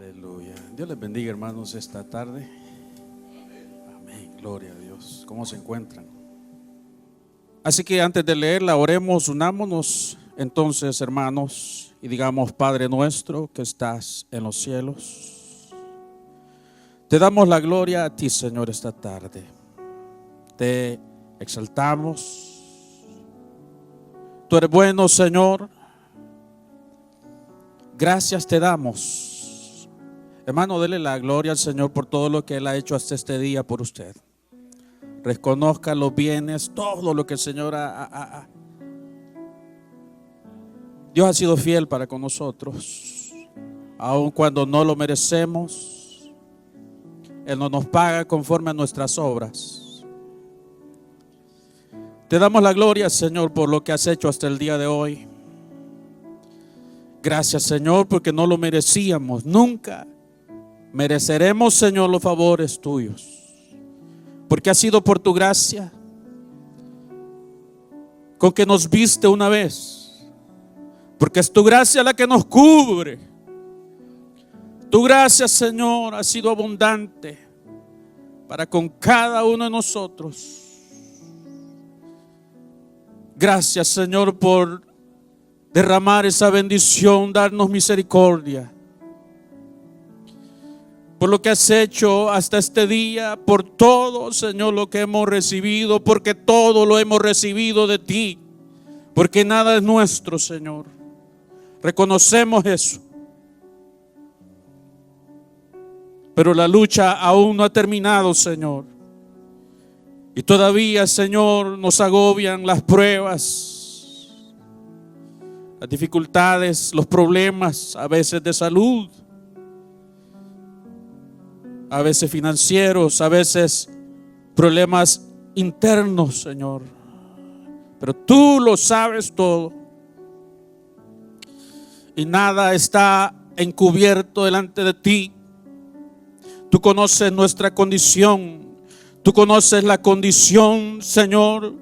Aleluya. Dios les bendiga, hermanos, esta tarde. Amén. Gloria a Dios. ¿Cómo se encuentran? Así que antes de leerla, oremos, unámonos entonces, hermanos, y digamos: Padre nuestro que estás en los cielos, te damos la gloria a ti, Señor, esta tarde. Te exaltamos. Tú eres bueno, Señor. Gracias te damos. Hermano, dele la gloria al Señor por todo lo que Él ha hecho hasta este día por usted. Reconozca los bienes, todo lo que el Señor Dios ha sido fiel para con nosotros. Aun cuando no lo merecemos, Él no nos paga conforme a nuestras obras. Te damos la gloria, Señor, por lo que has hecho hasta el día de hoy. Gracias, Señor, porque no lo merecíamos. Nunca mereceremos, Señor, los favores tuyos, porque ha sido por tu gracia con que nos viste una vez, porque es tu gracia la que nos cubre. Tu gracia, Señor, ha sido abundante para con cada uno de nosotros. Gracias, Señor, por derramar esa bendición, darnos misericordia. Por lo que has hecho hasta este día, por todo, Señor, lo que hemos recibido, porque todo lo hemos recibido de ti, porque nada es nuestro, Señor. Reconocemos eso. Pero la lucha aún no ha terminado, Señor. Y todavía, Señor, nos agobian las pruebas, las dificultades, los problemas, a veces de salud, a veces financieros, a veces problemas internos, Señor. Pero tú lo sabes todo. Y nada está encubierto delante de ti. Tú conoces nuestra condición. Tú conoces la condición, Señor,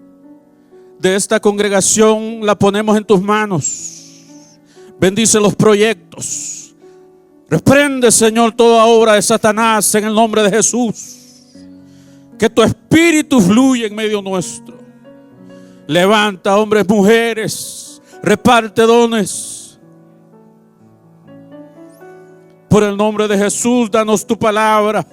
de esta congregación. La ponemos en tus manos. Bendice los proyectos. Reprende, Señor, toda obra de Satanás en el nombre de Jesús. Que tu espíritu fluya en medio nuestro. Levanta hombres, mujeres. Reparte dones. Por el nombre de Jesús, danos tu palabra.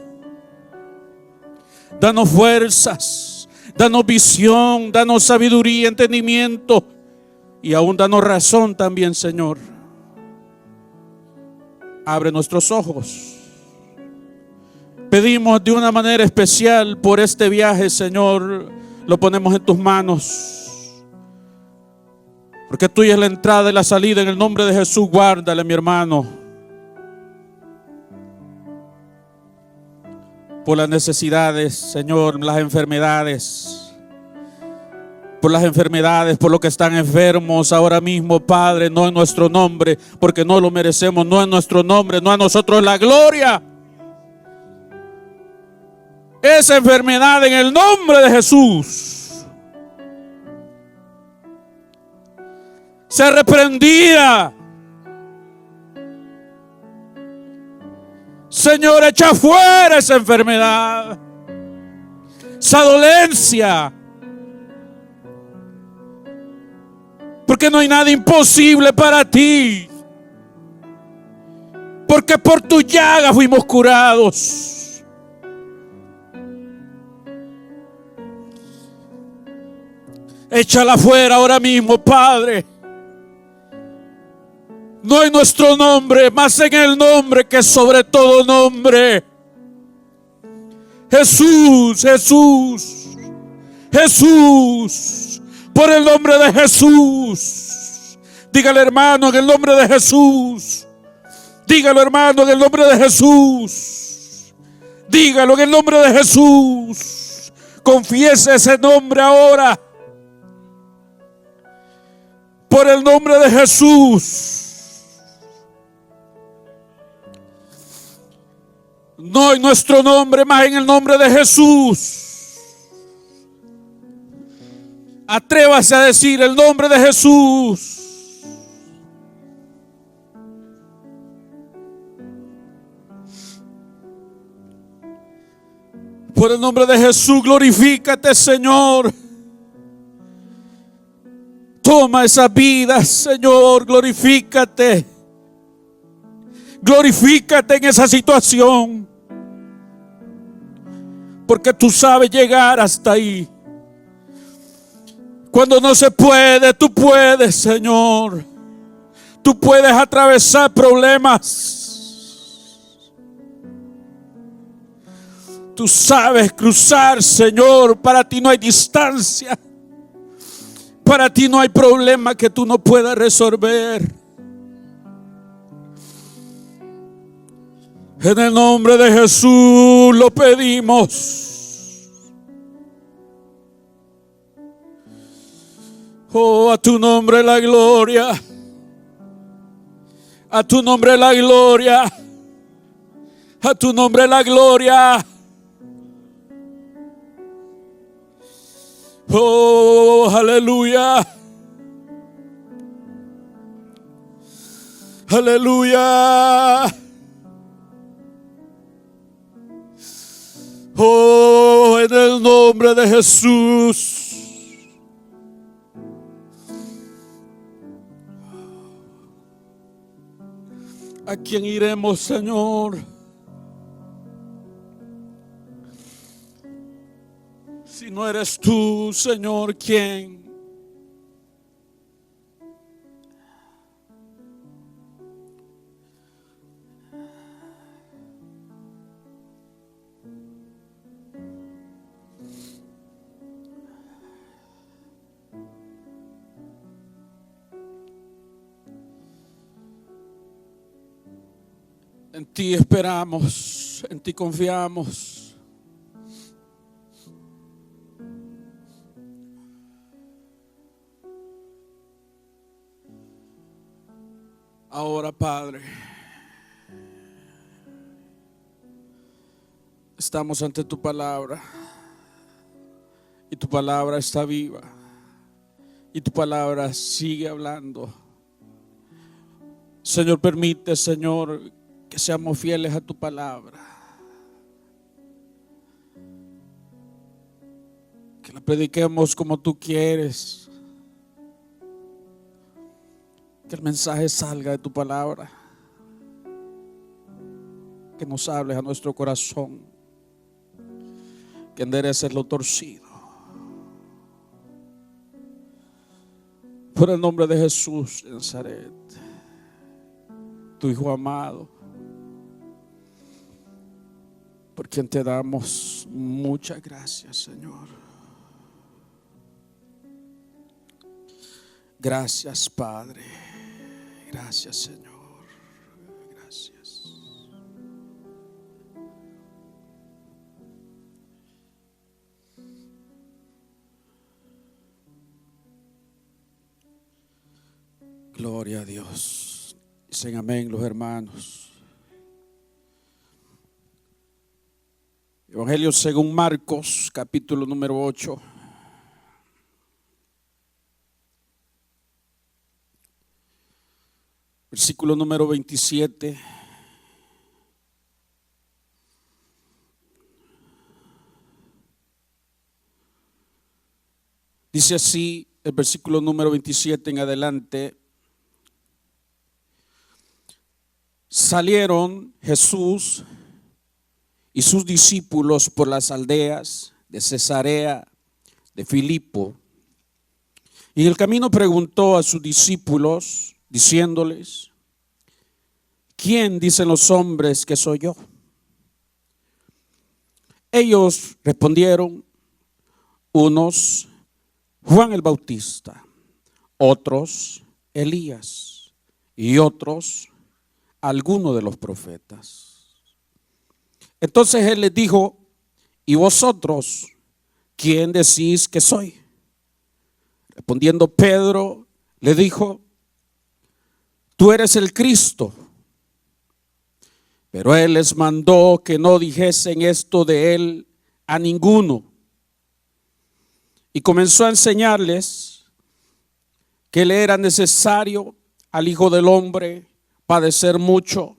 Danos fuerzas. Danos visión. Danos sabiduría, entendimiento. Y aún danos razón también, Señor. Abre nuestros ojos. Pedimos de una manera especial por este viaje, Señor. Lo ponemos en tus manos. Porque tuya es la entrada y la salida. En el nombre de Jesús, guárdale, mi hermano. Por las necesidades, Señor, las enfermedades. Por las enfermedades, por los que están enfermos ahora mismo, Padre, no en nuestro nombre, porque no lo merecemos, no en nuestro nombre, no a nosotros la gloria. Esa enfermedad en el nombre de Jesús se reprendía. Señor, echa fuera esa enfermedad, esa dolencia. Porque no hay nada imposible para ti. Porque por tu llaga fuimos curados. Échala fuera ahora mismo, Padre. No en nuestro nombre, más en el nombre que es sobre todo nombre. Jesús, Jesús, Jesús. Por el nombre de Jesús. Dígale, hermano, en el nombre de Jesús. Dígalo, hermano, en el nombre de Jesús. Dígalo en el nombre de Jesús. Confiese ese nombre ahora. Por el nombre de Jesús. No en nuestro nombre, más en el nombre de Jesús. Atrévase a decir el nombre de Jesús. Por el nombre de Jesús, glorifícate, Señor. Toma esa vida, Señor, glorifícate. Glorifícate en esa situación. Porque tú sabes llegar hasta ahí. Cuando no se puede, tú puedes, Señor. Tú puedes atravesar problemas. Tú sabes cruzar, Señor. Para ti no hay distancia. Para ti no hay problema que tú no puedas resolver. En el nombre de Jesús lo pedimos. Oh, a tu nombre la gloria. A tu nombre la gloria. A tu nombre la gloria. Oh, aleluya. Aleluya. Oh, en el nombre de Jesús. ¿A quién iremos, Señor? Si no eres tú, Señor, ¿quién? En ti esperamos, en ti confiamos. Ahora, Padre, estamos ante tu palabra y tu palabra está viva y tu palabra sigue hablando. Señor, permite, Señor, que seamos fieles a tu palabra, que la prediquemos como tú quieres. Que el mensaje salga de tu palabra. Que nos hables a nuestro corazón. Que endereces lo torcido. Por el nombre de Jesús de Nazaret, tu Hijo amado, por quien te damos muchas gracias, Señor. Gracias, Padre. Gracias, Señor. Gracias. Gloria a Dios. Dicen amén los hermanos. Evangelio según Marcos, capítulo número 8. Versículo número 27. Dice así el versículo número 27 en adelante. Salieron Jesús y sus discípulos por las aldeas de Cesarea de Filipo. Y en el camino preguntó a sus discípulos, diciéndoles: ¿quién dicen los hombres que soy yo? Ellos respondieron: unos Juan el Bautista, otros Elías y otros alguno de los profetas. Entonces él les dijo: ¿y vosotros quién decís que soy? Respondiendo Pedro le dijo: tú eres el Cristo. Pero él les mandó que no dijesen esto de él a ninguno. Y comenzó a enseñarles que le era necesario al Hijo del Hombre padecer mucho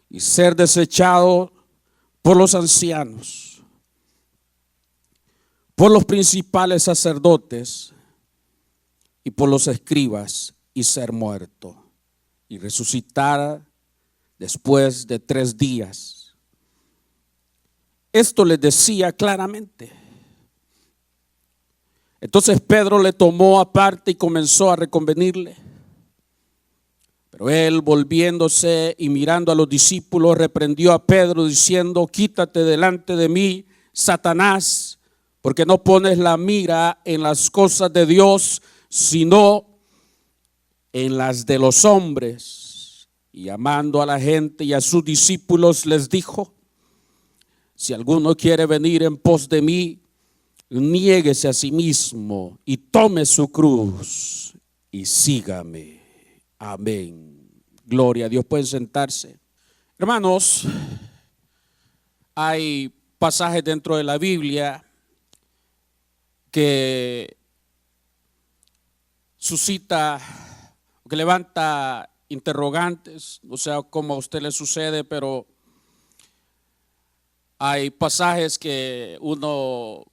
y ser desechado por los ancianos por los principales sacerdotes y por los escribas, y ser muerto y resucitar después de 3 días. Esto les decía claramente. Entonces Pedro le tomó aparte y comenzó a reconvenirle. Pero él, volviéndose y mirando a los discípulos, reprendió a Pedro diciendo: quítate delante de mí, Satanás, porque no pones la mira en las cosas de Dios, sino en las de los hombres. Y llamando a la gente y a sus discípulos les dijo: si alguno quiere venir en pos de mí, niéguese a sí mismo y tome su cruz y sígame. Amén. Gloria a Dios. Pueden sentarse. Hermanos, hay pasajes dentro de la Biblia que suscita, que levanta interrogantes. No sé cómo a usted le sucede, pero hay pasajes que uno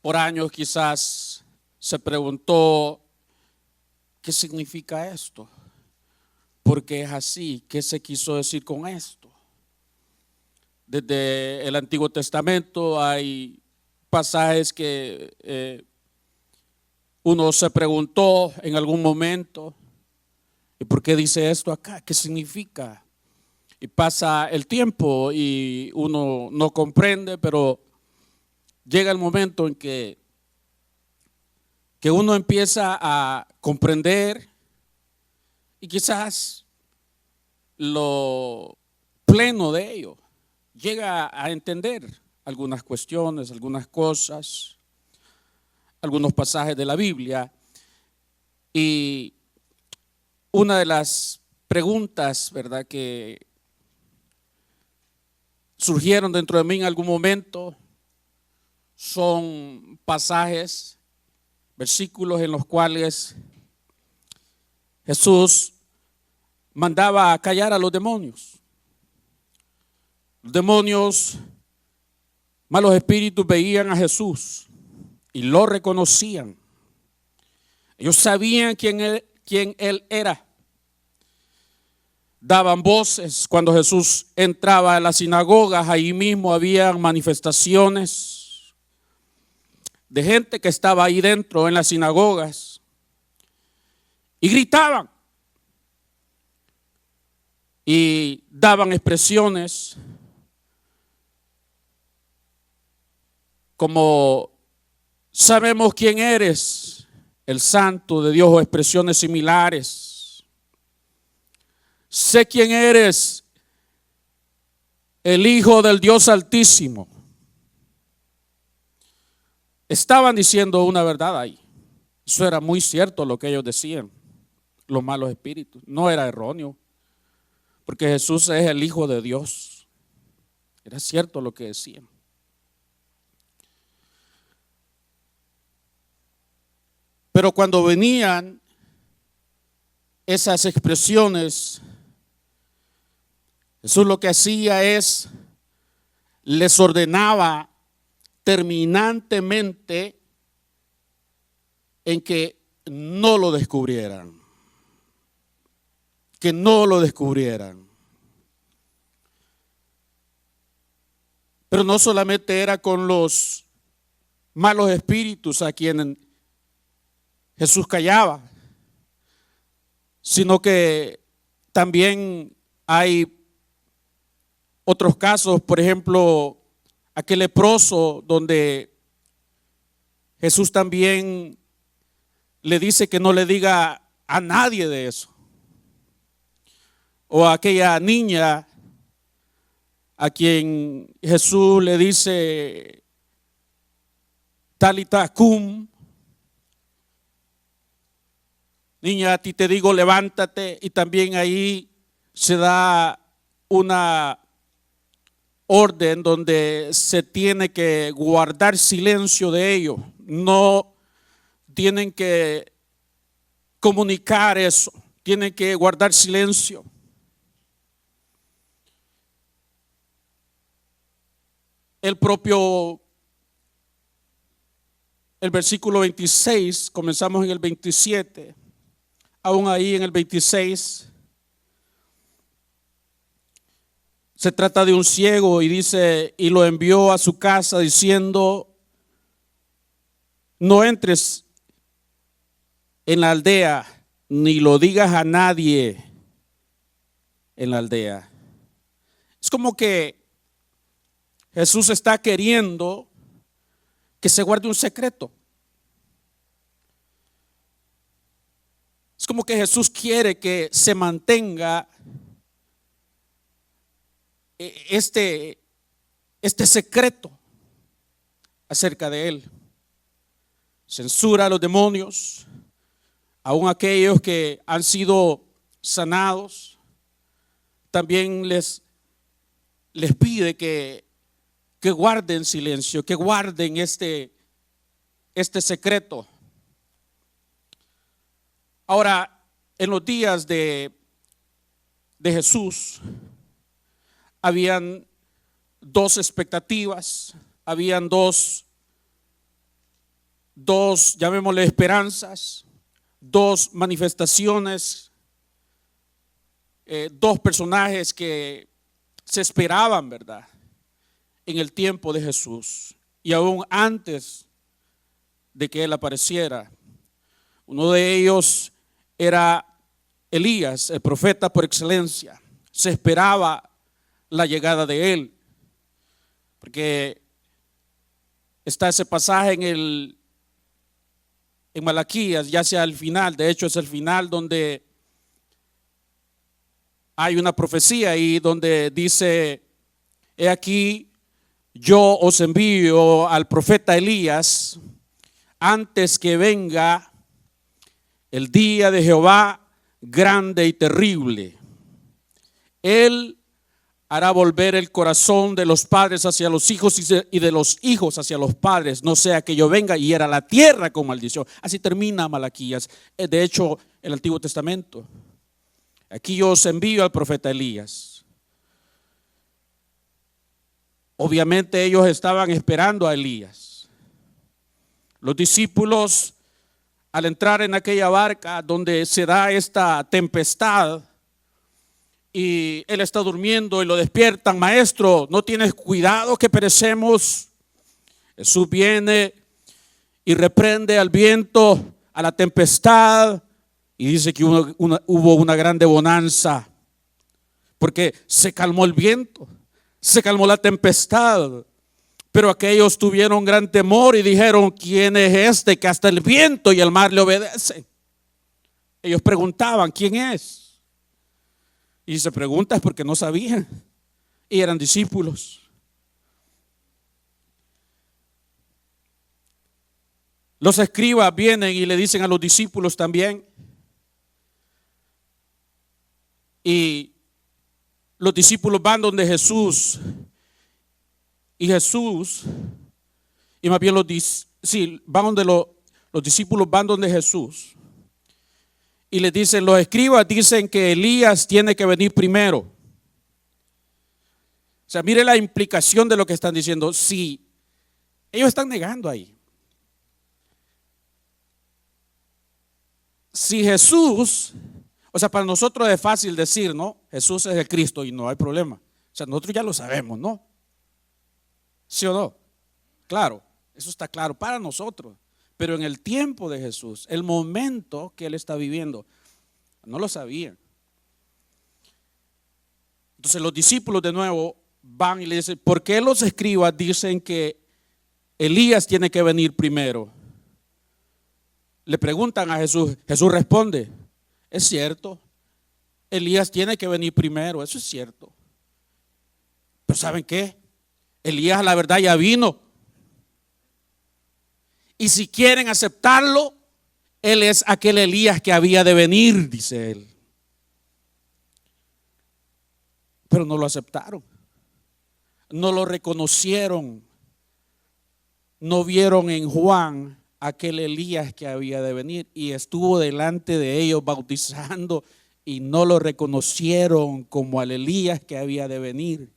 por años quizás se preguntó: ¿qué significa esto? ¿Por qué es así? ¿Qué se quiso decir con esto? Desde el Antiguo Testamento hay pasajes que uno se preguntó en algún momento: ¿y por qué dice esto acá? ¿Qué significa? Y pasa el tiempo y uno no comprende, pero llega el momento en que uno empieza a comprender, y quizás lo pleno de ello llega a entender algunas cuestiones, algunas cosas, algunos pasajes de la Biblia. Y una de las preguntas, ¿verdad?, que surgieron dentro de mí en algún momento son pasajes, versículos en los cuales Jesús mandaba a callar a los demonios. Los demonios, malos espíritus, veían a Jesús y lo reconocían. Ellos sabían quién él era. Daban voces cuando Jesús entraba a las sinagogas. Ahí mismo había manifestaciones de gente que estaba ahí dentro en las sinagogas y gritaban y daban expresiones como: sabemos quién eres, el Santo de Dios, o expresiones similares. Sé quién eres, el Hijo del Dios Altísimo. Estaban diciendo una verdad ahí. Eso era muy cierto lo que ellos decían, los malos espíritus. No era erróneo, porque Jesús es el Hijo de Dios. Era cierto lo que decían. Pero cuando venían esas expresiones, Jesús lo que hacía es, les ordenaba terminantemente en que no lo descubrieran. Que no lo descubrieran. Pero no solamente era con los malos espíritus a quienes Jesús callaba, sino que también hay otros casos. Por ejemplo, aquel leproso donde Jesús también le dice que no le diga a nadie de eso. O aquella niña a quien Jesús le dice: Talita cum, niña, a ti te digo, levántate. Y también ahí se da una orden donde se tiene que guardar silencio de ello. No tienen que comunicar eso, tienen que guardar silencio. El propio el versículo 26, comenzamos en el 27, aún ahí en el 26, se trata de un ciego y dice, y lo envió a su casa diciendo, no entres en la aldea, ni lo digas a nadie en la aldea. Es como que Jesús está queriendo que se guarde un secreto. Es como que Jesús quiere que se mantenga este secreto acerca de él. Censura a los demonios, aún aquellos que han sido sanados. También les pide que guarden silencio, que guarden este secreto. Ahora, en los días de Jesús, habían dos expectativas, habían dos, llamémosle esperanzas, dos manifestaciones, dos personajes que se esperaban, ¿verdad?, en el tiempo de Jesús y aún antes de que él apareciera. Uno de ellos era Elías, el profeta por excelencia. Se esperaba la llegada de él, porque está ese pasaje en Malaquías, ya sea al final, de hecho es el final donde hay una profecía y donde dice, he aquí, yo os envío al profeta Elías antes que venga el día de Jehová grande y terrible. Él hará volver el corazón de los padres hacia los hijos y de los hijos hacia los padres, no sea que yo venga y hiera la tierra con maldición. Así termina Malaquías, de hecho el Antiguo Testamento. Aquí yo os envío al profeta Elías. Obviamente ellos estaban esperando a Elías. Los discípulos, al entrar en aquella barca donde se da esta tempestad y él está durmiendo y lo despiertan, maestro, ¿no tienes cuidado que perecemos? Jesús viene y reprende al viento, a la tempestad, y dice que hubo una grande bonanza, porque se calmó el viento, se calmó la tempestad. Pero aquellos tuvieron gran temor y dijeron, ¿quién es este que hasta el viento y el mar le obedecen? Ellos preguntaban, ¿quién es? Y se pregunta es porque no sabían y eran discípulos. Los escribas vienen y le dicen a los discípulos también, y los discípulos van donde Jesús, y Jesús, y más bien van donde los discípulos van donde Jesús, y les dicen, los escribas dicen que Elías tiene que venir primero. O sea, mire la implicación de lo que están diciendo. Si ellos están negando ahí. Si Jesús, o sea, para nosotros es fácil decir, ¿no? Jesús es el Cristo y no hay problema. O sea, nosotros ya lo sabemos, ¿no? ¿Sí o no? Claro, eso está claro para nosotros. Pero en el tiempo de Jesús, el momento que él está viviendo, no lo sabían. Entonces los discípulos de nuevo van y le dicen, ¿por qué los escribas dicen que Elías tiene que venir primero? Le preguntan a Jesús. Jesús responde, es cierto, Elías tiene que venir primero, eso es cierto. Pero ¿saben qué? Elías, la verdad, ya vino. Y si quieren aceptarlo, él es aquel Elías que había de venir, dice él. Pero no lo aceptaron. No lo reconocieron. No vieron en Juan aquel Elías que había de venir. Y estuvo delante de ellos bautizando y no lo reconocieron como al Elías que había de venir.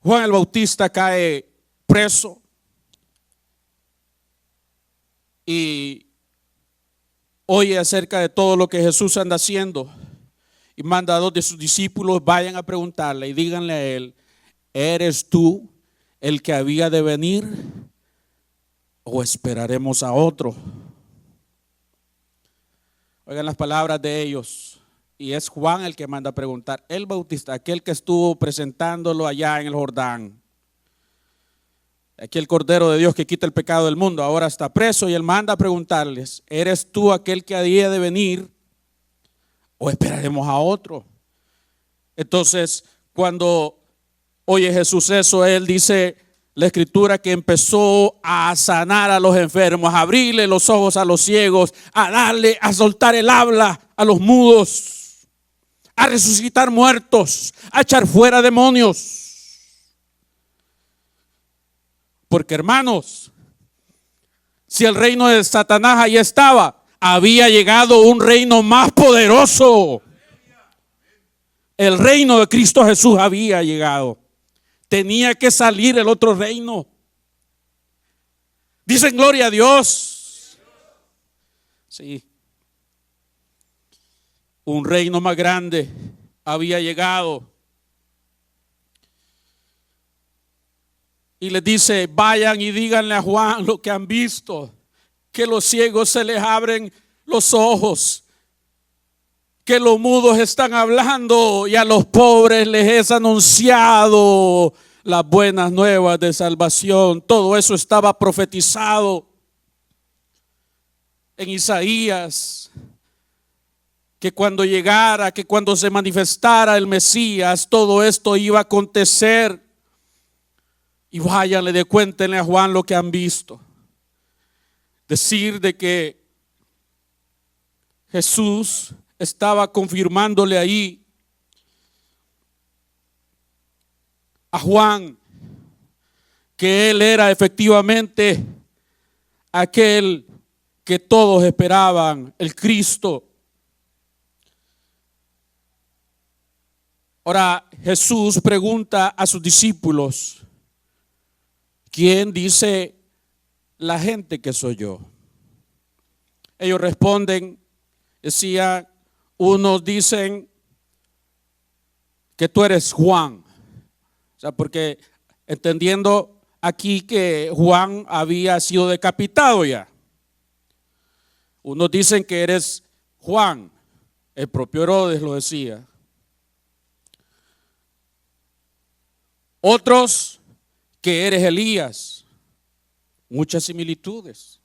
Juan el Bautista cae preso y oye acerca de todo lo que Jesús anda haciendo y manda a dos de sus discípulos, vayan a preguntarle y díganle a él, ¿eres tú el que había de venir o esperaremos a otro? Oigan las palabras de ellos. Y es Juan el que manda a preguntar, el Bautista, aquel que estuvo presentándolo allá en el Jordán. Aquí el Cordero de Dios que quita el pecado del mundo, ahora está preso y él manda a preguntarles, ¿eres tú aquel que había de venir o esperaremos a otro? Entonces, cuando oye Jesús eso, él dice la escritura que empezó a sanar a los enfermos, a abrirle los ojos a los ciegos, a soltar el habla a los mudos, a resucitar muertos, a echar fuera demonios. Porque hermanos, si el reino de Satanás ahí estaba, había llegado un reino más poderoso. El reino de Cristo Jesús había llegado. Tenía que salir el otro reino. Dicen gloria a Dios. Sí. Un reino más grande había llegado. Y les dice, vayan y díganle a Juan lo que han visto, que los ciegos se les abren los ojos, que los mudos están hablando y a los pobres les es anunciado las buenas nuevas de salvación. Todo eso estaba profetizado en Isaías, que cuando llegara, que cuando se manifestara el Mesías, todo esto iba a acontecer. Y váyanle, cuéntenle a Juan lo que han visto. Decir de que Jesús estaba confirmándole ahí a Juan que él era efectivamente aquel que todos esperaban, el Cristo. Ahora Jesús pregunta a sus discípulos, ¿quién dice la gente que soy yo? Ellos responden, decía, unos dicen que tú eres Juan. O sea, porque entendiendo aquí que Juan había sido decapitado ya. Unos dicen que eres Juan, el propio Herodes lo decía. Otros que eres Elías. Muchas similitudes.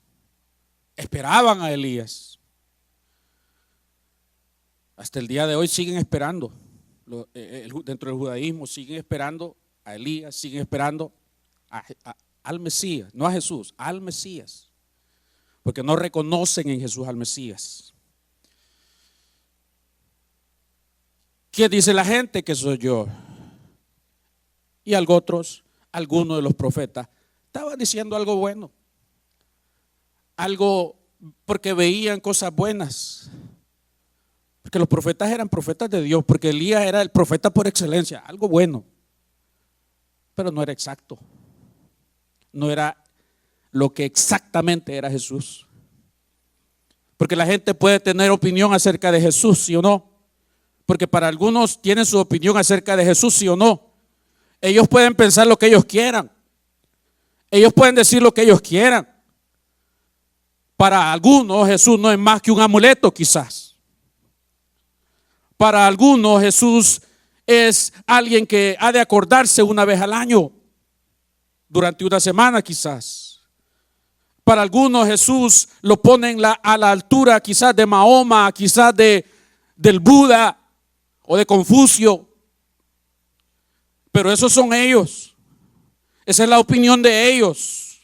Esperaban a Elías. Hasta el día de hoy siguen esperando. Dentro del judaísmo siguen esperando a Elías, siguen esperando al Mesías, no a Jesús, al Mesías. Porque no reconocen en Jesús al Mesías. ¿Qué dice la gente que soy yo? Y algunos de los profetas estaban diciendo algo bueno, algo porque veían cosas buenas, porque los profetas eran profetas de Dios, porque Elías era el profeta por excelencia, algo bueno, pero no era exacto, no era lo que exactamente era Jesús. Porque la gente puede tener opinión acerca de Jesús, sí o no, porque para algunos tienen su opinión acerca de Jesús, sí o no. Ellos pueden pensar lo que ellos quieran. Ellos pueden decir lo que ellos quieran. Para algunos Jesús no es más que un amuleto quizás. Para algunos Jesús es alguien que ha de acordarse una vez al año, durante una semana quizás. Para algunos Jesús lo ponen a la altura quizás de Mahoma, quizás del Buda o de Confucio. Pero esos son ellos. Esa es la opinión de ellos.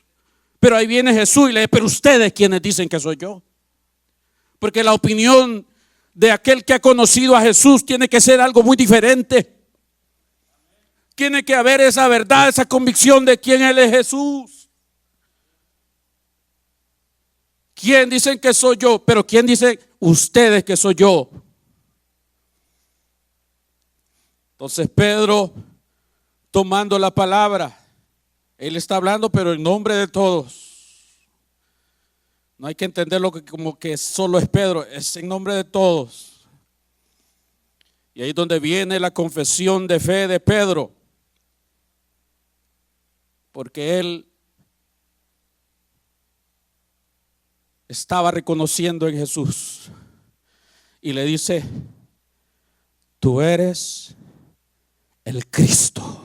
Pero ahí viene Jesús y le dice, pero ustedes quienes dicen que soy yo. Porque la opinión de aquel que ha conocido a Jesús tiene que ser algo muy diferente. Tiene que haber esa verdad, esa convicción de quién Él es Jesús. ¿Quién dicen que soy yo? Pero ¿quién dice ustedes que soy yo? Entonces Pedro tomando la palabra. Él está hablando, pero en nombre de todos. No hay que entenderlo como que solo es Pedro, es en nombre de todos. Y ahí es donde viene la confesión de fe de Pedro. Porque él estaba reconociendo en Jesús. Y le dice: tú eres el Cristo.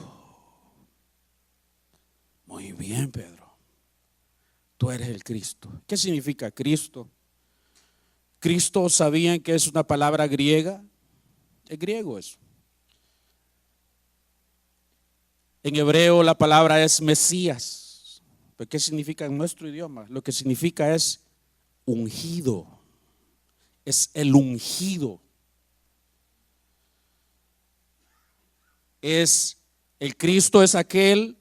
Muy bien, Pedro. Tú eres el Cristo. ¿Qué significa Cristo? Cristo, ¿sabían que es una palabra griega? Es griego eso. En hebreo la palabra es Mesías. ¿Pero qué significa en nuestro idioma? Lo que significa es ungido. Es el ungido. El Cristo es aquel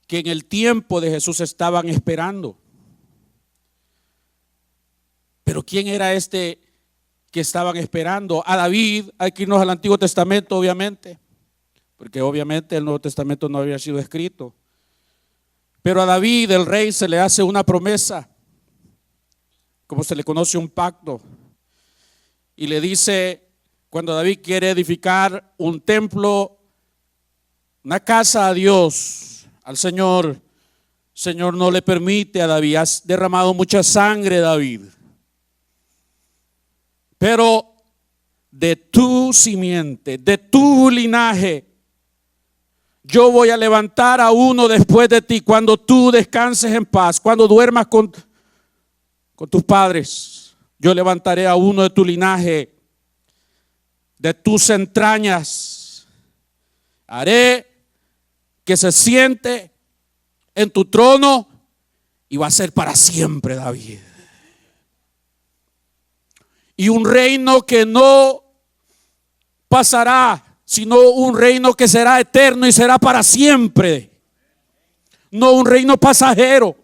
que en el tiempo de Jesús estaban esperando. Pero ¿quién era este que estaban esperando? A David. Hay que irnos al Antiguo Testamento, obviamente, porque obviamente el Nuevo Testamento no había sido escrito. Pero a David, el rey, se le hace una promesa, como se le conoce, un pacto. Y le dice, cuando David quiere edificar un templo, una casa a Dios, al Señor, Señor no le permite a David. Has derramado mucha sangre, David, pero de tu simiente, de tu linaje, yo voy a levantar a uno después de ti. Cuando tú descanses en paz, cuando duermas con tus padres, yo levantaré a uno de tu linaje, de tus entrañas. Haré que se siente en tu trono y va a ser para siempre, David. Y un reino que no pasará, sino un reino que será eterno y será para siempre. No un reino pasajero.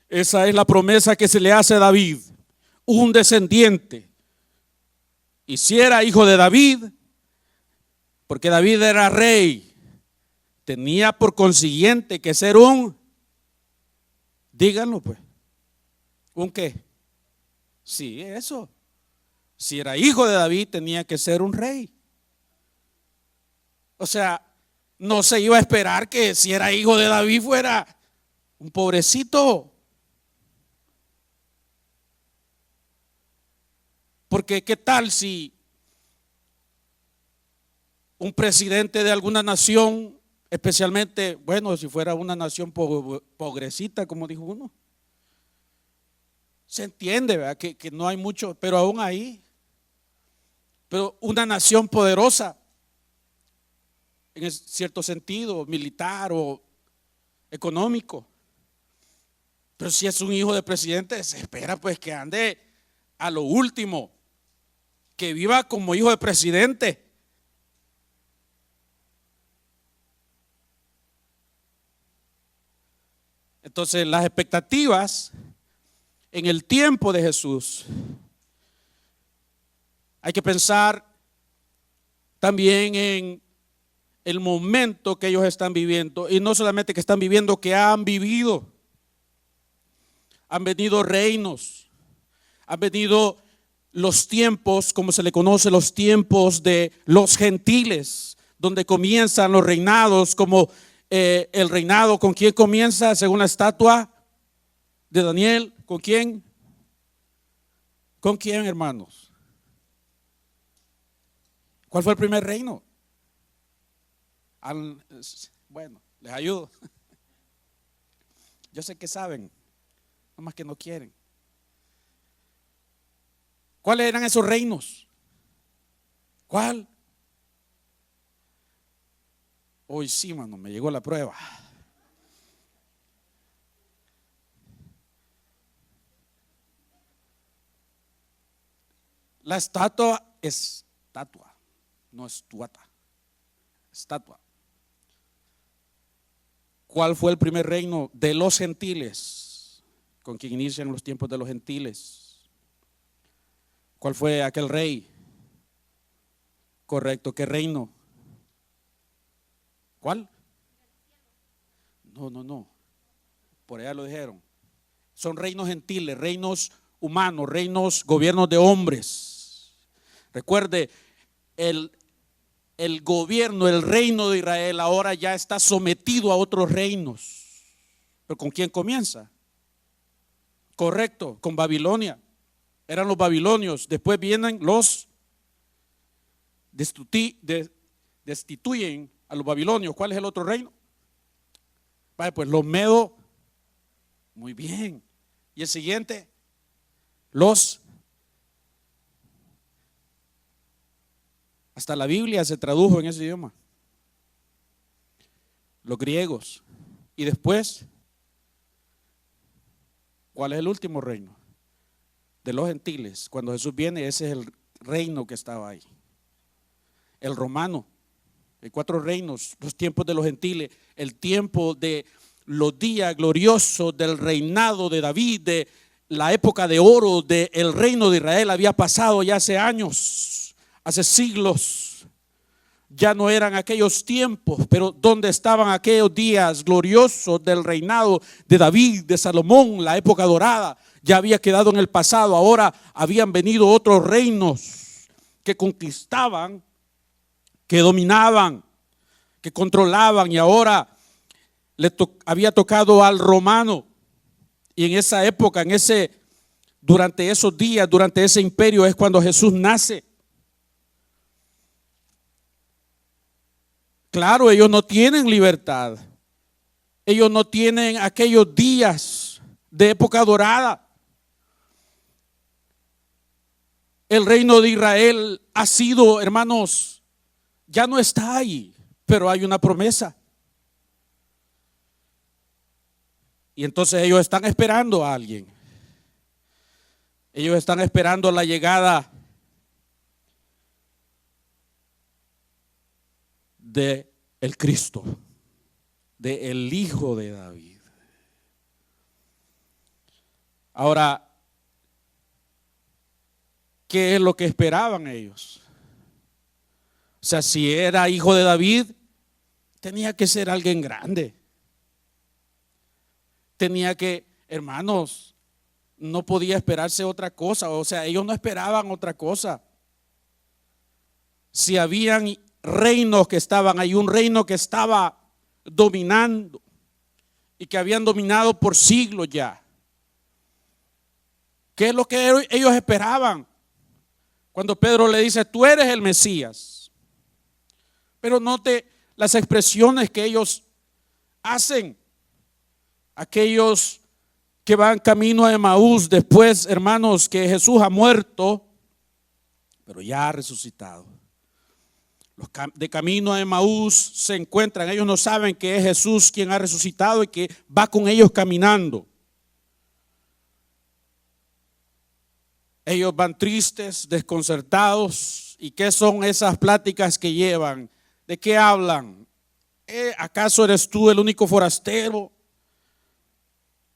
Esa es la promesa que se le hace a David, un descendiente. Y si era hijo de David, porque David era rey, tenía por consiguiente que ser díganlo pues, ¿un qué? Sí, eso. Si era hijo de David, tenía que ser un rey. O sea, no se iba a esperar que si era hijo de David fuera un pobrecito. Porque ¿qué tal si un presidente de alguna nación, especialmente, bueno, si fuera una nación pobrecita, como dijo uno, se entiende, ¿verdad? Que no hay mucho, pero aún ahí, pero una nación poderosa, en cierto sentido, militar o económico, pero si es un hijo de presidente, se espera pues que ande a lo último, que viva como hijo de presidente. Entonces las expectativas en el tiempo de Jesús, hay que pensar también en el momento que ellos están viviendo, y no solamente que están viviendo, que han vivido. Han venido reinos, han venido los tiempos, como se le conoce, los tiempos de los gentiles, donde comienzan los reinados, como el reinado. ¿Con quién comienza según la estatua de Daniel? ¿Con quién? ¿Con quién, hermanos? ¿Cuál fue el primer reino? Bueno, les ayudo. Yo sé que saben, nomás que no quieren. ¿Cuáles eran esos reinos? ¿Cuál? Hoy sí, mano, me llegó la prueba. La estatua es estatua, no es tuata. Estatua. ¿Cuál fue el primer reino de los gentiles? Con quien inician los tiempos de los gentiles. ¿Cuál fue aquel rey? Correcto, ¿qué reino? ¿Cuál? No, no, no. Por allá lo dijeron. Son reinos gentiles, reinos humanos, reinos, gobiernos de hombres. Recuerde, el gobierno, el reino de Israel ahora ya está sometido a otros reinos. ¿Pero con quién comienza? Correcto, con Babilonia. Eran los babilonios. Después vienen los destituyen a los babilonios. ¿Cuál es el otro reino? Vale, pues los medos. Muy bien. Y el siguiente, hasta la Biblia se tradujo en ese idioma. Los griegos. Y después, ¿cuál es el último reino? De los gentiles. Cuando Jesús viene, ese es el reino que estaba ahí. El romano. Hay 4 reinos, los tiempos de los gentiles, el tiempo de los días gloriosos del reinado de David, de la época de oro del reino de Israel había pasado ya hace años, hace siglos. Ya no eran aquellos tiempos, pero ¿dónde estaban aquellos días gloriosos del reinado de David, de Salomón, la época dorada? Ya había quedado en el pasado. Ahora habían venido otros reinos que conquistaban, que dominaban, que controlaban, y ahora había tocado al romano. Y en esa época, durante esos días, durante ese imperio es cuando Jesús nace. Claro, ellos no tienen libertad. Ellos no tienen aquellos días de época dorada. El reino de Israel ha sido, hermanos, ya no está ahí, pero hay una promesa. Y entonces ellos están esperando a alguien. Ellos están esperando la llegada de el Cristo, de el Hijo de David. Ahora, ¿qué es lo que esperaban ellos? O sea, si era hijo de David, tenía que ser alguien grande. Tenía que, hermanos, no podía esperarse otra cosa. O sea, ellos no esperaban otra cosa. Si habían reinos que estaban ahí, un reino que estaba dominando y que habían dominado por siglos ya. ¿Qué es lo que ellos esperaban? Cuando Pedro le dice, tú eres el Mesías. Pero note las expresiones que ellos hacen. Aquellos que van camino a Emaús después, hermanos, que Jesús ha muerto, pero ya ha resucitado. Los de camino a Emaús se encuentran, ellos no saben que es Jesús quien ha resucitado y que va con ellos caminando. Ellos van tristes, desconcertados. ¿Y qué son esas pláticas que llevan? ¿De qué hablan? ¿Acaso eres tú el único forastero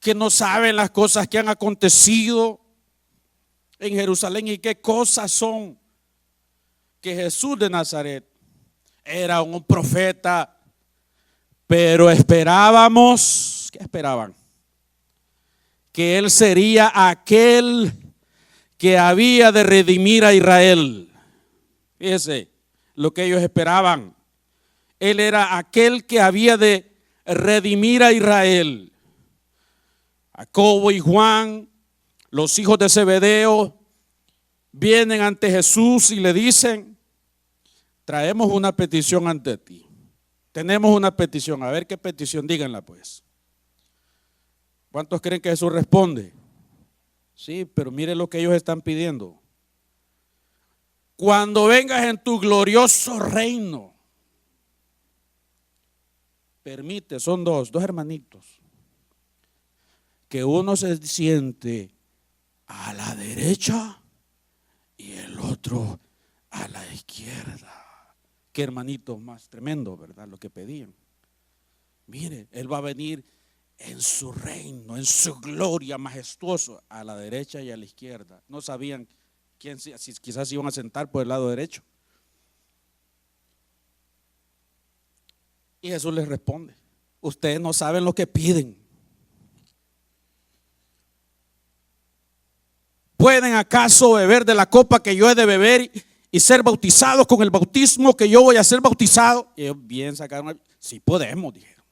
que no saben las cosas que han acontecido en Jerusalén? ¿Y qué cosas son? Que Jesús de Nazaret era un profeta, pero esperábamos, ¿qué esperaban? Que él sería aquel que había de redimir a Israel. Fíjese lo que ellos esperaban. Él era aquel que había de redimir a Israel. Jacobo y Juan, los hijos de Zebedeo, vienen ante Jesús y le dicen, traemos una petición ante ti. Tenemos una petición. A ver qué petición, díganla pues. ¿Cuántos creen que Jesús responde? Sí, pero mire lo que ellos están pidiendo. Cuando vengas en tu glorioso reino, permite, son dos hermanitos, que uno se siente a la derecha y el otro a la izquierda. Qué hermanito más tremendo, ¿verdad? Lo que pedían. Mire, él va a venir en su reino, en su gloria majestuoso, a la derecha y a la izquierda. No sabían quién, si quizás iban a sentar por el lado derecho. Y Jesús les responde: ustedes no saben lo que piden. ¿Pueden acaso beber de la copa que yo he de beber y ser bautizados con el bautismo que yo voy a ser bautizado? Y ellos bien sacaron: sí podemos, dijeron.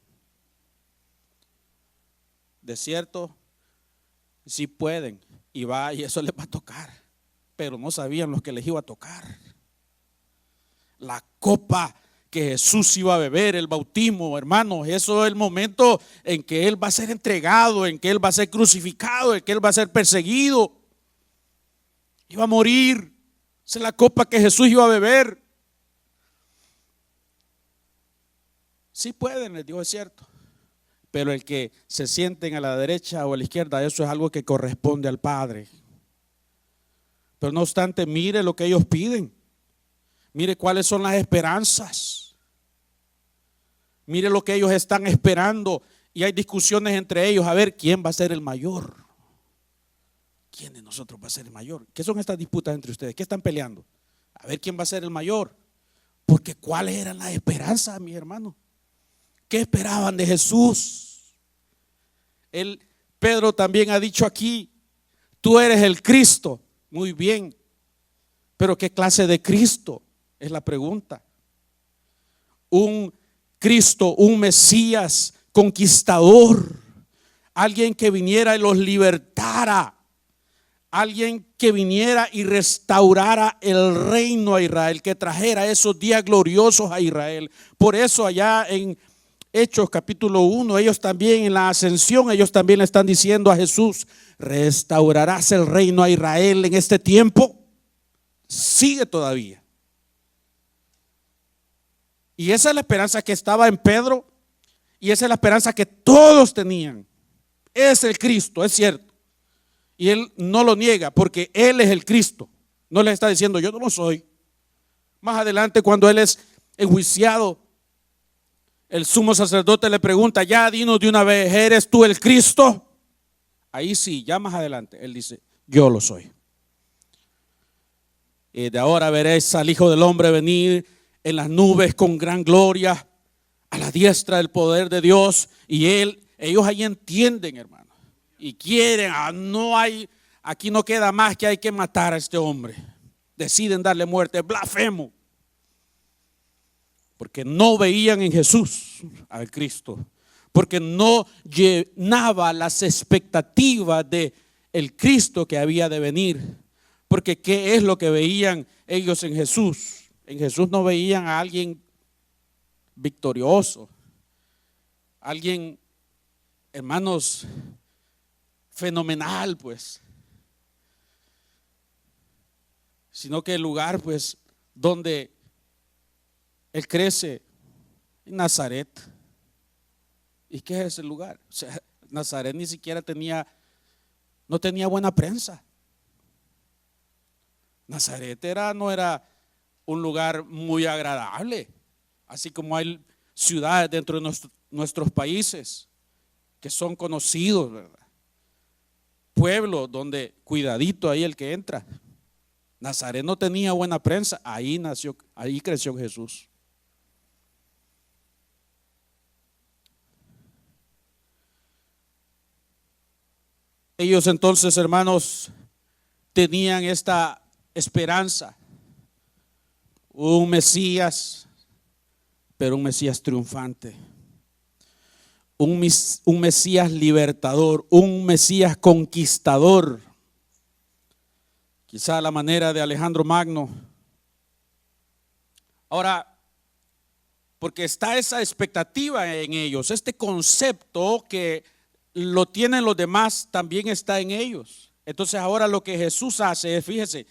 De cierto, sí pueden. Y va, y eso les va a tocar. Pero no sabían lo que les iba a tocar. La copa que Jesús iba a beber, el bautismo, hermanos, eso es el momento en que Él va a ser entregado, en que Él va a ser crucificado, en que Él va a ser perseguido. Iba a morir. Esa es la copa que Jesús iba a beber. Sí pueden, les digo, es cierto. Pero el que se sienten a la derecha o a la izquierda, eso es algo que corresponde al Padre. Pero no obstante, mire lo que ellos piden. Mire cuáles son las esperanzas. Mire lo que ellos están esperando. Y hay discusiones entre ellos. A ver, ¿quién va a ser el mayor? ¿Quién de nosotros va a ser el mayor? ¿Qué son estas disputas entre ustedes? ¿Qué están peleando? A ver quién va a ser el mayor. Porque ¿cuáles eran las esperanzas, mis hermanos? ¿Qué esperaban de Jesús? Pedro también ha dicho aquí: tú eres el Cristo. Muy bien. Pero ¿qué clase de Cristo? Es la pregunta. Un Cristo, un Mesías conquistador. Alguien que viniera y los libertara. Alguien que viniera y restaurara el reino a Israel, que trajera esos días gloriosos a Israel. Por eso allá en Hechos capítulo 1, ellos también en la ascensión, ellos también le están diciendo a Jesús: ¿restaurarás el reino a Israel en este tiempo? Sigue todavía. Y esa es la esperanza que estaba en Pedro, y esa es la esperanza que todos tenían. Es el Cristo, es cierto. Y él no lo niega, porque él es el Cristo. No le está diciendo: yo no lo soy. Más adelante, cuando él es enjuiciado, el sumo sacerdote le pregunta: ya dinos de una vez, ¿eres tú el Cristo? Ahí sí, ya más adelante, él dice: yo lo soy. Y de ahora veréis al Hijo del Hombre venir en las nubes con gran gloria, a la diestra del poder de Dios. Y ellos ahí entienden, hermano, y quieren, aquí no queda más, que hay que matar a este hombre. Deciden darle muerte, blasfemo. Porque no veían en Jesús al Cristo, porque no llenaba las expectativas de el Cristo que había de venir. Porque ¿qué es lo que veían ellos en Jesús? En Jesús no veían a alguien victorioso, alguien, hermanos, fenomenal, pues, sino que el lugar, pues, donde Él crece, en Nazaret. ¿Y qué es ese lugar? O sea, Nazaret ni siquiera no tenía buena prensa. Nazaret no era un lugar muy agradable, así como hay ciudades dentro de nuestros países que son conocidos, ¿verdad? Pueblos donde cuidadito ahí el que entra. Nazaret no tenía buena prensa, ahí creció Jesús. Ellos entonces, hermanos, tenían esta esperanza, un Mesías, pero un Mesías triunfante, un Mesías libertador, un Mesías conquistador, quizá a la manera de Alejandro Magno. Ahora, porque está esa expectativa en ellos, este concepto que lo tienen los demás también está en ellos. Entonces ahora lo que Jesús hace es, fíjese,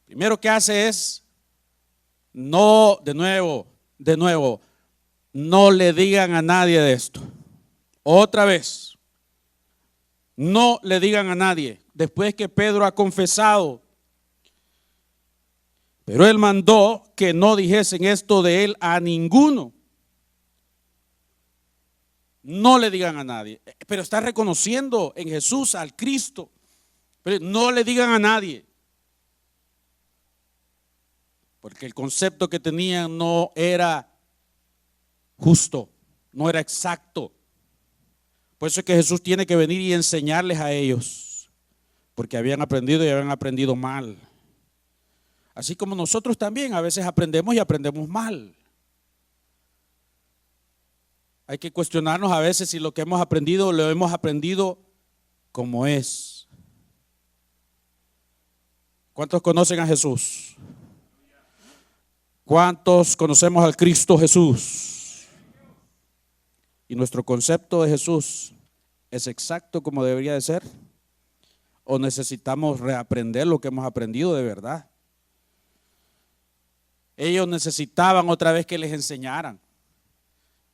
primero que hace es, no, de nuevo, no le digan a nadie de esto. Otra vez, no le digan a nadie. Después que Pedro ha confesado, pero él mandó que no dijesen esto de él a ninguno. No le digan a nadie, pero está reconociendo en Jesús al Cristo. Pero no le digan a nadie, porque el concepto que tenían no era justo, no era exacto. Por eso es que Jesús tiene que venir y enseñarles a ellos, porque habían aprendido y habían aprendido mal. Así como nosotros también a veces aprendemos y aprendemos mal. Hay que cuestionarnos a veces si lo que hemos aprendido lo hemos aprendido como es. ¿Cuántos conocen a Jesús? ¿Cuántos conocemos al Cristo Jesús? ¿Y nuestro concepto de Jesús es exacto como debería de ser? ¿O necesitamos reaprender lo que hemos aprendido de verdad? Ellos necesitaban otra vez que les enseñaran.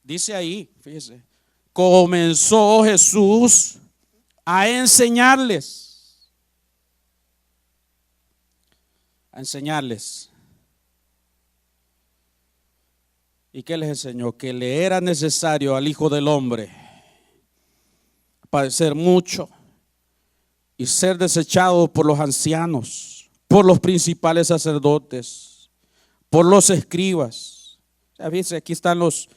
Dice ahí, fíjese, comenzó Jesús a enseñarles. A enseñarles. ¿Y qué les enseñó? Que le era necesario al Hijo del Hombre padecer mucho y ser desechado por los ancianos, por los principales sacerdotes, por los escribas. Ya fíjense, aquí están los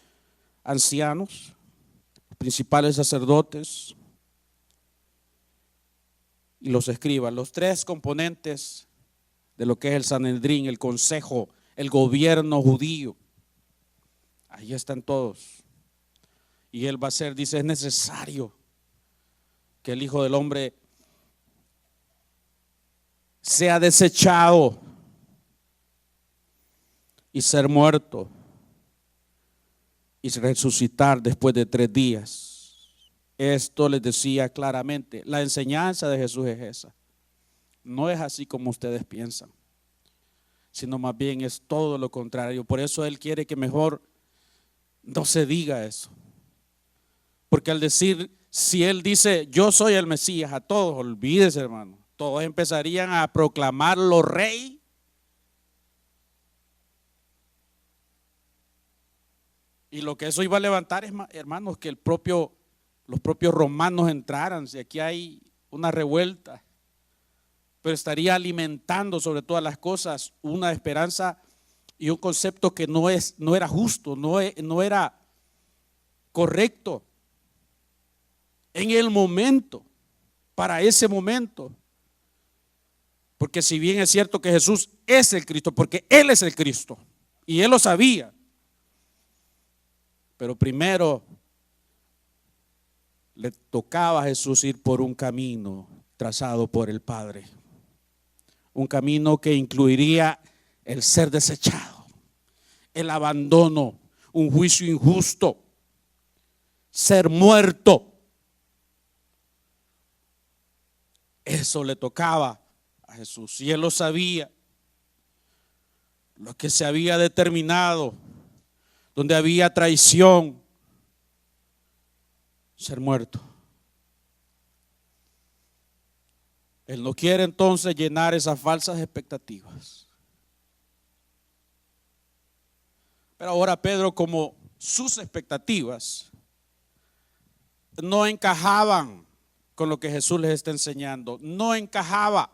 ancianos, principales sacerdotes y los escribas, los tres componentes de lo que es el Sanedrín, el consejo, el gobierno judío. Ahí están todos. Y él va a ser, dice, es necesario que el Hijo del Hombre sea desechado y ser muerto y resucitar después de 3 días. Esto les decía claramente. La enseñanza de Jesús es esa. No es así como ustedes piensan, sino más bien es todo lo contrario. Por eso Él quiere que mejor no se diga eso. Porque al decir, si Él dice, yo soy el Mesías, a todos, olvídese, hermano. Todos empezarían a proclamarlo rey. Y lo que eso iba a levantar es, hermanos, que los propios romanos entraran. Si aquí hay una revuelta, pero estaría alimentando sobre todas las cosas una esperanza y un concepto que no era justo, no era correcto en el momento, para ese momento. Porque si bien es cierto que Jesús es el Cristo, porque Él es el Cristo, y Él lo sabía, pero primero le tocaba a Jesús ir por un camino trazado por el Padre, un camino que incluiría el ser desechado, el abandono, un juicio injusto, ser muerto. Eso le tocaba a Jesús y Él lo sabía. Lo que se había determinado, donde había traición, ser muerto. Él no quiere entonces llenar esas falsas expectativas. Pero ahora Pedro, como sus expectativas no encajaban con lo que Jesús les está enseñando, no encajaba.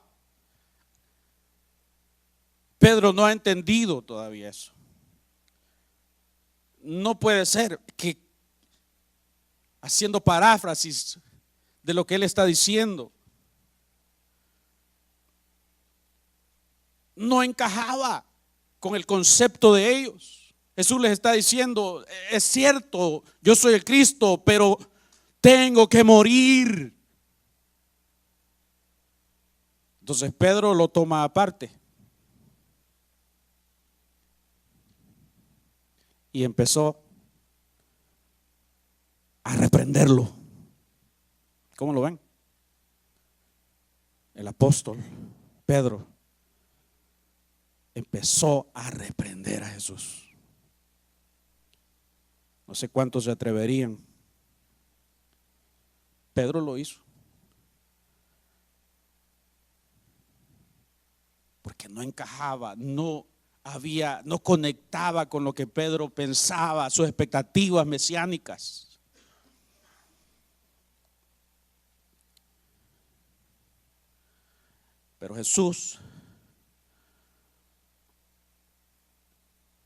Pedro no ha entendido todavía eso. No puede ser que, haciendo paráfrasis de lo que él está diciendo, no encajaba con el concepto de ellos. Jesús les está diciendo, es cierto, yo soy el Cristo, pero tengo que morir. Entonces Pedro lo toma aparte y empezó a reprenderlo. ¿Cómo lo ven? El apóstol Pedro empezó a reprender a Jesús. No sé cuántos se atreverían. Pedro lo hizo. Porque no encajaba, no conectaba con lo que Pedro pensaba, sus expectativas mesiánicas. Pero Jesús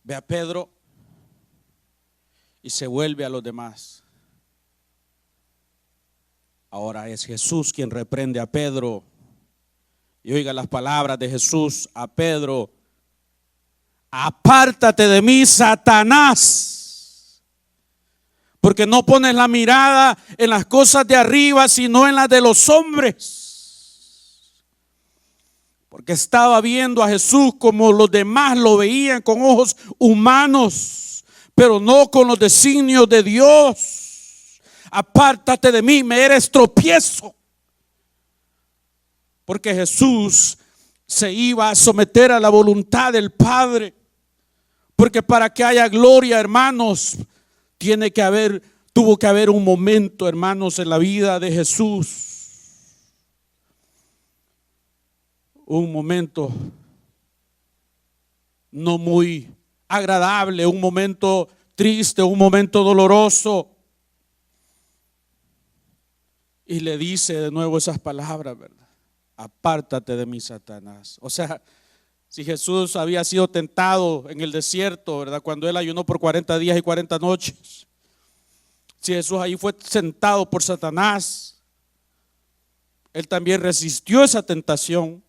ve a Pedro y se vuelve a los demás. Ahora es Jesús quien reprende a Pedro. Y oiga las palabras de Jesús a Pedro: apártate de mí, Satanás, porque no pones la mirada en las cosas de arriba, sino en las de los hombres. Porque estaba viendo a Jesús como los demás lo veían, con ojos humanos, pero no con los designios de Dios. Apártate de mí, me eres tropiezo. Porque Jesús se iba a someter a la voluntad del Padre. Porque para que haya gloria, hermanos, tuvo que haber un momento, hermanos, en la vida de Jesús. Un momento no muy agradable, un momento triste, un momento doloroso. Y le dice de nuevo esas palabras, ¿verdad? Apártate de mí, Satanás. O sea, si Jesús había sido tentado en el desierto, ¿verdad? Cuando él ayunó por 40 días y 40 noches. Si Jesús ahí fue tentado por Satanás, él también resistió esa tentación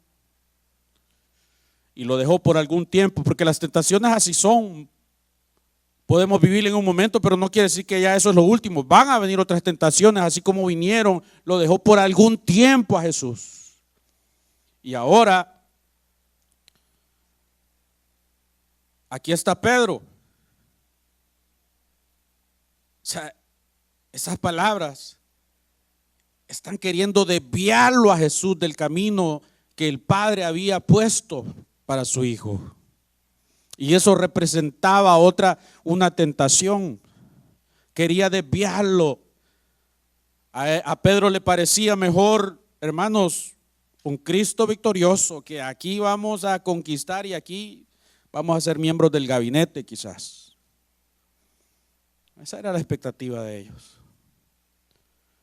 y lo dejó por algún tiempo, porque las tentaciones así son. Podemos vivir en un momento, pero no quiere decir que ya eso es lo último. Van a venir otras tentaciones, así como vinieron. Lo dejó por algún tiempo a Jesús. Y ahora, aquí está Pedro. O sea, esas palabras están queriendo desviarlo a Jesús del camino que el Padre había puesto para su Hijo. Y eso representaba una tentación. Quería desviarlo. A Pedro le parecía mejor, hermanos, un Cristo victorioso, que aquí vamos a conquistar y aquí vamos a ser miembros del gabinete quizás. Esa era la expectativa de ellos.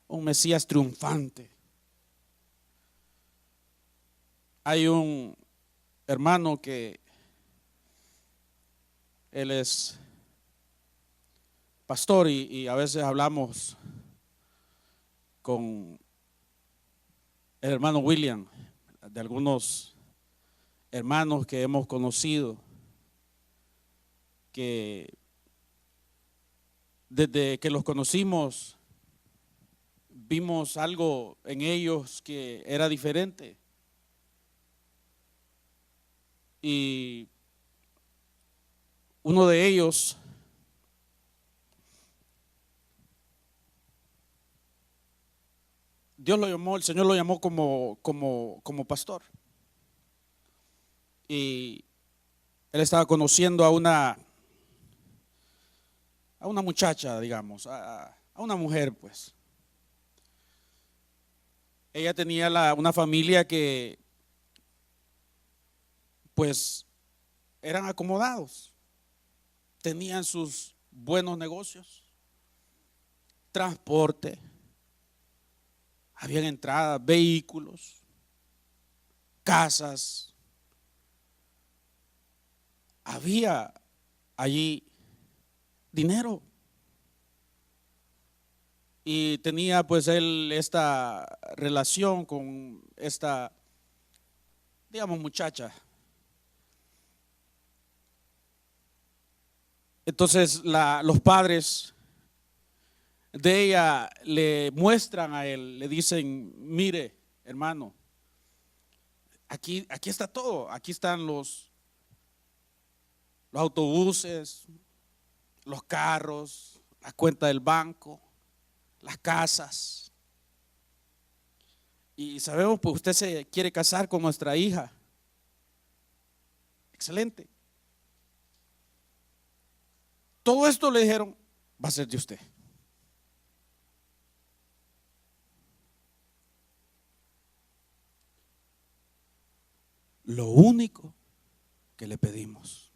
Un Mesías triunfante. Hay un hermano que él es pastor y a veces hablamos con el hermano William, de algunos hermanos que hemos conocido, que desde que los conocimos vimos algo en ellos que era diferente. Y uno de ellos Dios lo llamó, el Señor lo llamó como pastor. Y él estaba conociendo a una muchacha, digamos, a una mujer, pues. Ella tenía una familia que, pues, eran acomodados. Tenían sus buenos negocios, transporte, habían entradas, vehículos, casas. Había allí dinero. Y tenía pues él esta relación con esta, digamos, muchacha. Entonces los padres de ella le muestran a él, le dicen: mire, hermano, aquí está todo, aquí están los autobuses, los carros, la cuenta del banco, las casas. Y sabemos, pues usted se quiere casar con nuestra hija. Excelente. Todo esto le dijeron: va a ser de usted. Lo único que le pedimos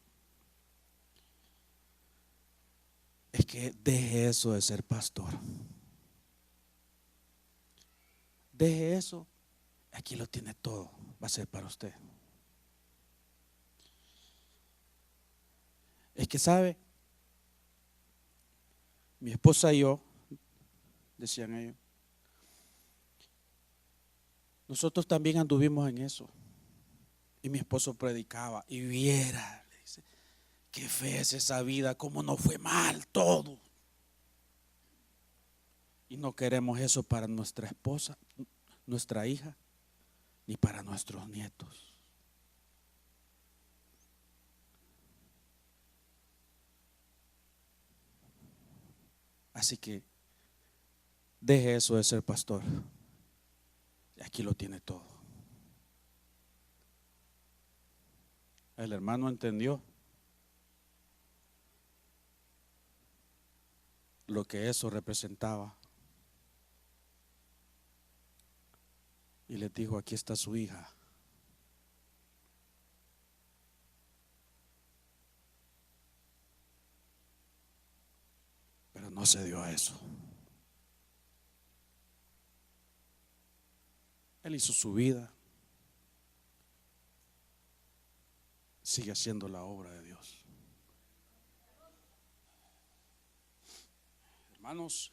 es que deje eso de ser pastor. Deje eso, aquí lo tiene todo, va a ser para usted. Es que sabe, mi esposa y yo, decían ellos, nosotros también anduvimos en eso. Y mi esposo predicaba y viera, le dice, qué fea es esa vida, cómo nos fue mal todo. Y no queremos eso para nuestra esposa, nuestra hija, ni para nuestros nietos. Así que deje eso de ser pastor. Y aquí lo tiene todo. El hermano entendió lo que eso representaba. Y le dijo, aquí está su hija. Pero no se dio a eso. Él hizo su vida. Sigue haciendo la obra de Dios. Hermanos,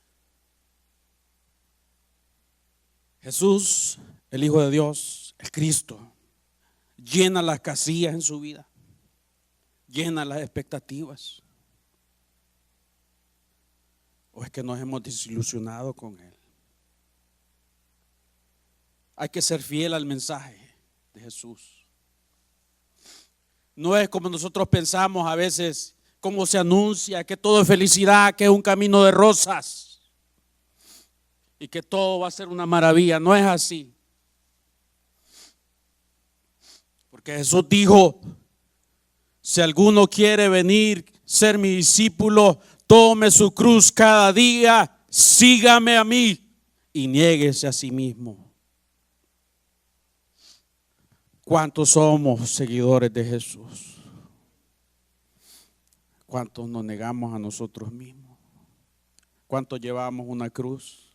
Jesús, el Hijo de Dios, el Cristo, llena las casillas en su vida, llena las expectativas. ¿O es que nos hemos desilusionado con Él? Hay que ser fiel al mensaje de Jesús. No es como nosotros pensamos a veces, como se anuncia que todo es felicidad, que es un camino de rosas y que todo va a ser una maravilla. No es así. Porque Jesús dijo, si alguno quiere venir, ser mi discípulo, tome su cruz cada día, sígame a mí y niéguese a sí mismo. ¿Cuántos somos seguidores de Jesús? ¿Cuántos nos negamos a nosotros mismos? ¿Cuántos llevamos una cruz?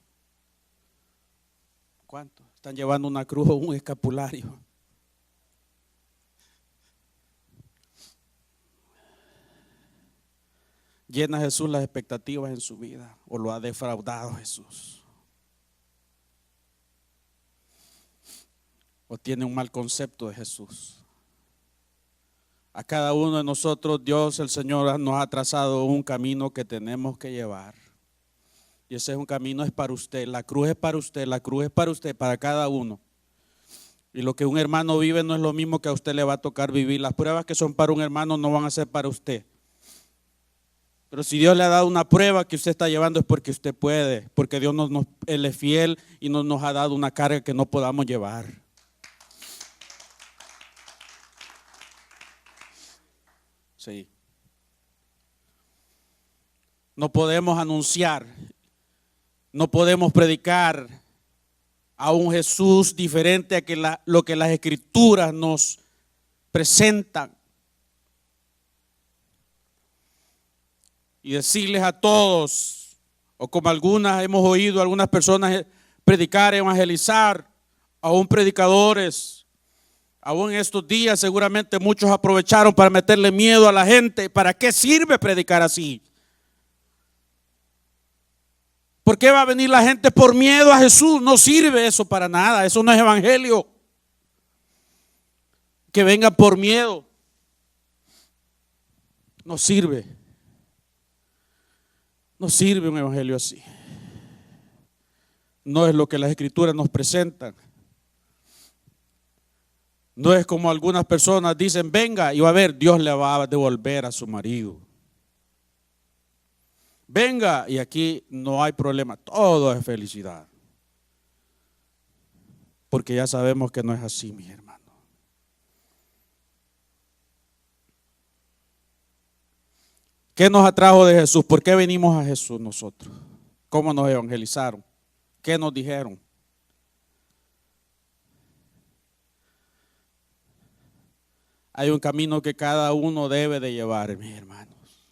¿Cuántos están llevando una cruz o un escapulario? ¿Llena Jesús las expectativas en su vida o lo ha defraudado Jesús? ¿O tiene un mal concepto de Jesús? A cada uno de nosotros Dios, el Señor, nos ha trazado un camino que tenemos que llevar. Y ese es un camino, es para usted. La cruz es para usted, la cruz es para usted, para cada uno. Y lo que un hermano vive no es lo mismo que a usted le va a tocar vivir. Las pruebas que son para un hermano no van a ser para usted. Pero si Dios le ha dado una prueba que usted está llevando es porque usted puede. Porque Dios Él es fiel y no nos ha dado una carga que no podamos llevar. Sí. No podemos anunciar, no podemos predicar a un Jesús diferente a que lo que las Escrituras nos presentan. Y decirles a todos, o como hemos oído algunas personas predicar, evangelizar, aún predicadores. Aún en estos días seguramente muchos aprovecharon para meterle miedo a la gente. ¿Para qué sirve predicar así? ¿Por qué va a venir la gente por miedo a Jesús? No sirve eso para nada. Eso no es evangelio. Que vengan por miedo. No sirve. No sirve un evangelio así. No es lo que las Escrituras nos presentan. No es como algunas personas dicen, venga y va a ver, Dios le va a devolver a su marido. Venga y aquí no hay problema, todo es felicidad. Porque ya sabemos que no es así, mis hermanos. ¿Qué nos atrajo de Jesús? ¿Por qué venimos a Jesús nosotros? ¿Cómo nos evangelizaron? ¿Qué nos dijeron? Hay un camino que cada uno debe de llevar, mis hermanos.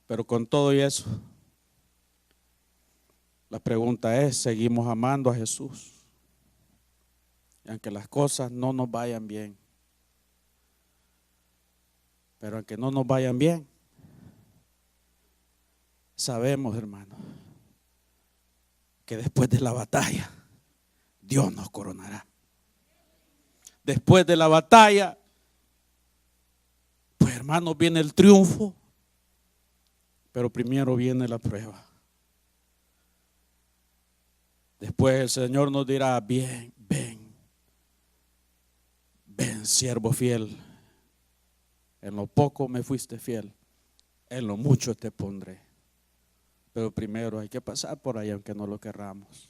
Pero con todo y eso, la pregunta es, ¿seguimos amando a Jesús? Y aunque las cosas no nos vayan bien, pero aunque no nos vayan bien, Sabemos, hermano, que después de la batalla Dios nos coronará. Después de la batalla, pues hermanos, viene el triunfo, pero primero viene la prueba. Después el Señor nos dirá: bien, ven, siervo fiel. En lo poco me fuiste fiel, en lo mucho te pondré. Pero primero hay que pasar por ahí, aunque no lo querramos.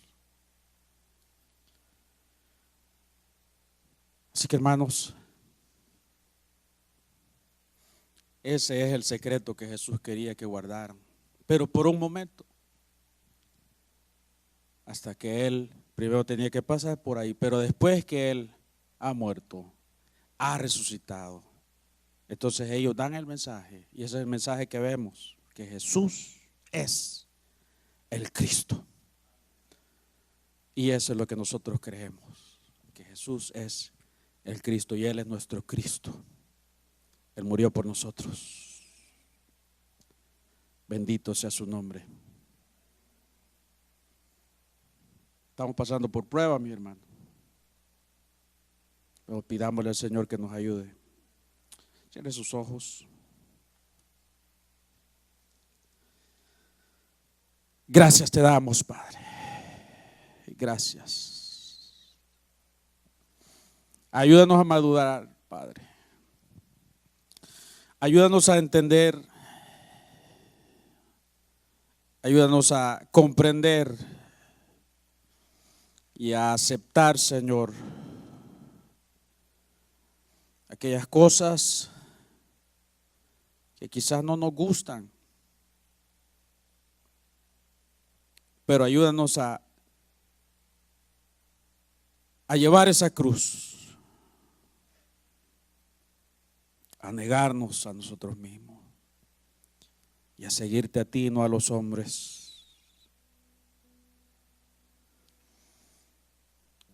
Así que, hermanos, ese es el secreto que Jesús quería que guardaran. Pero por un momento, hasta que Él primero tenía que pasar por ahí. Pero después que Él ha muerto, ha resucitado, entonces ellos dan el mensaje. Y ese es el mensaje que vemos: que Jesús es el Cristo. Y eso es lo que nosotros creemos, que Jesús es el Cristo y Él es nuestro Cristo. Él murió por nosotros. Bendito sea su nombre. Estamos pasando por prueba, mi hermano, pero pidámosle al Señor que nos ayude. Cierre sus ojos. Gracias te damos, Padre. Gracias. Ayúdanos a madurar, Padre. Ayúdanos a entender. Ayúdanos a comprender y a aceptar, Señor, aquellas cosas que quizás no nos gustan, pero ayúdanos a llevar esa cruz, a negarnos a nosotros mismos y a seguirte a ti, no a los hombres.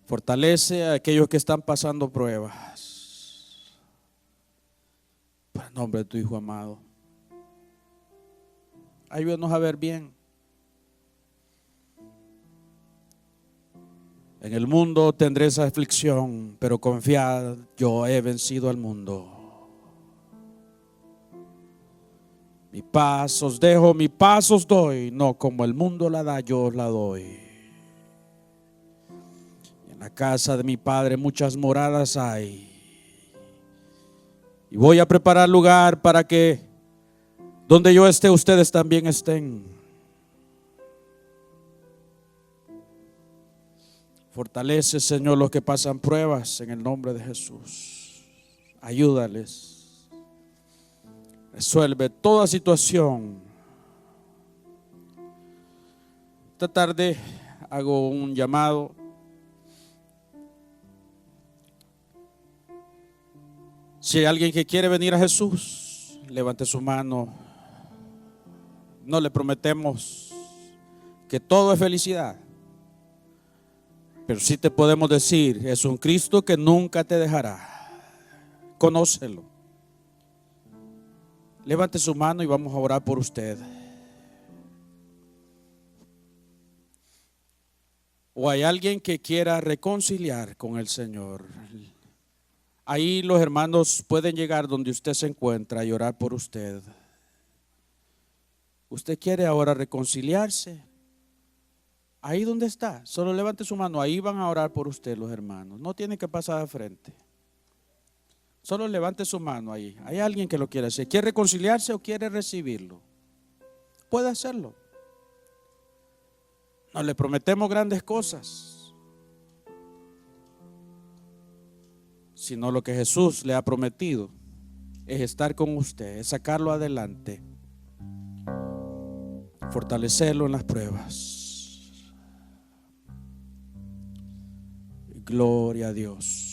Fortalece a aquellos que están pasando pruebas, por el nombre de tu Hijo amado. Ayúdanos a ver bien. En el mundo tendré esa aflicción, pero confiad, yo he vencido al mundo. Mi paz os dejo, mi paz os doy, no como el mundo la da, yo os la doy. En la casa de mi Padre muchas moradas hay, y voy a preparar lugar para que donde yo esté, ustedes también estén. Fortalece, Señor, los que pasan pruebas en el nombre de Jesús. Ayúdales. Resuelve toda situación. Esta tarde hago un llamado. Si hay alguien que quiere venir a Jesús, levante su mano. No le prometemos que todo es felicidad, pero sí te podemos decir, es un Cristo que nunca te dejará. Conócelo. Levante su mano y vamos a orar por usted. O hay alguien que quiera reconciliar con el Señor. Ahí los hermanos pueden llegar donde usted se encuentra y orar por usted. ¿Usted quiere ahora reconciliarse? Ahí donde está, solo levante su mano. Ahí van a orar por usted los hermanos. No tiene que pasar de frente. Solo levante su mano ahí. Hay alguien que lo quiere hacer. ¿Quiere reconciliarse o quiere recibirlo? Puede hacerlo. No le prometemos grandes cosas, sino lo que Jesús le ha prometido es estar con usted, es sacarlo adelante, fortalecerlo en las pruebas. Gloria a Dios.